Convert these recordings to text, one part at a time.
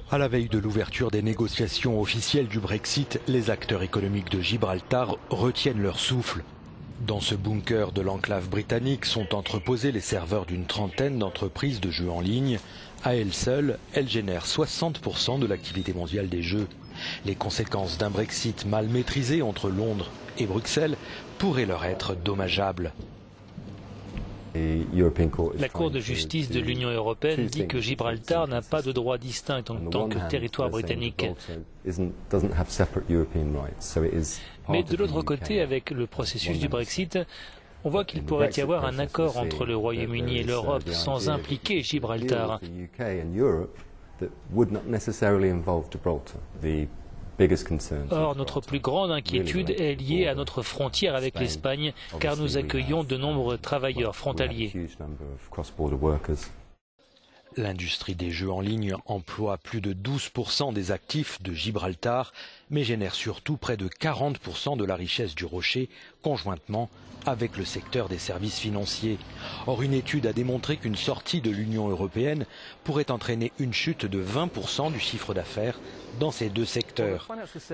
À la veille de l'ouverture des négociations officielles du Brexit, les acteurs économiques de Gibraltar retiennent leur souffle. Dans ce bunker de l'enclave britannique sont entreposés les serveurs d'une trentaine d'entreprises de jeux en ligne. À elles seules, elles génèrent 60% de l'activité mondiale des jeux. Les conséquences d'un Brexit mal maîtrisé entre Londres et Bruxelles pourraient leur être dommageables. La Cour de justice de l'Union européenne dit que Gibraltar n'a pas de droit distinct en tant que territoire britannique. Mais de l'autre côté, avec le processus du Brexit, on voit qu'il pourrait y avoir un accord entre le Royaume-Uni et l'Europe sans impliquer Gibraltar. Or, notre plus grande inquiétude est liée à notre frontière avec l'Espagne, car nous accueillons de nombreux travailleurs frontaliers. L'industrie des jeux en ligne emploie plus de 12% des actifs de Gibraltar, mais génère surtout près de 40% de la richesse du Rocher, conjointement avec le secteur des services financiers. Or, une étude a démontré qu'une sortie de l'Union européenne pourrait entraîner une chute de 20% du chiffre d'affaires dans ces deux secteurs.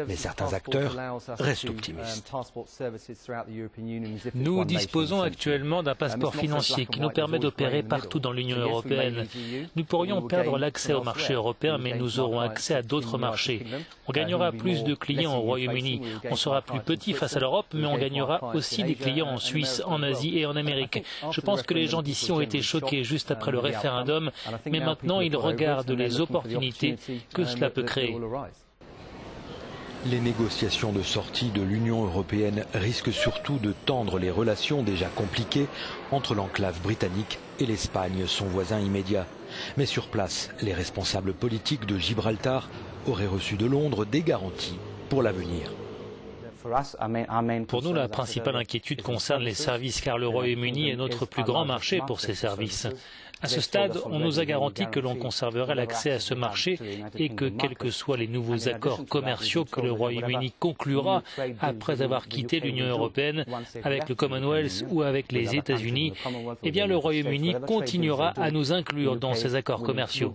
Mais certains acteurs restent optimistes. Nous disposons actuellement d'un passeport financier qui nous permet d'opérer partout dans l'Union européenne. Nous pourrions perdre l'accès au marché européen, mais nous aurons accès à d'autres marchés. On gagnera plus de clients au Royaume-Uni. On sera plus petit face à l'Europe, mais on gagnera aussi des clients en Suisse, en Asie et en Amérique. Je pense que les gens d'ici ont été choqués juste après le référendum, mais maintenant ils regardent les opportunités que cela peut créer. Les négociations de sortie de l'Union européenne risquent surtout de tendre les relations déjà compliquées entre l'enclave britannique et l'Espagne, son voisin immédiat. Mais sur place, les responsables politiques de Gibraltar auraient reçu de Londres des garanties pour l'avenir. Pour nous, la principale inquiétude concerne les services, car le Royaume-Uni est notre plus grand marché pour ces services. À ce stade, on nous a garanti que l'on conserverait l'accès à ce marché et que, quels que soient les nouveaux accords commerciaux que le Royaume-Uni conclura après avoir quitté l'Union européenne avec le Commonwealth ou avec les États-Unis, eh bien le Royaume-Uni continuera à nous inclure dans ces accords commerciaux.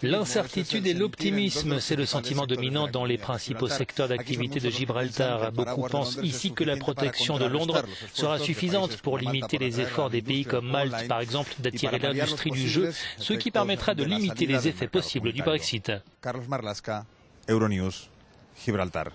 L'incertitude et l'optimisme, c'est le sentiment dominant dans les principaux secteurs d'activité de Gibraltar. Beaucoup pensent ici que la protection de Londres sera suffisante pour limiter les efforts des pays comme Malte, par exemple, d'attirer l'industrie du jeu, ce qui permettra de limiter les effets possibles du Brexit. Carlos Marlaska, Euronews, Gibraltar.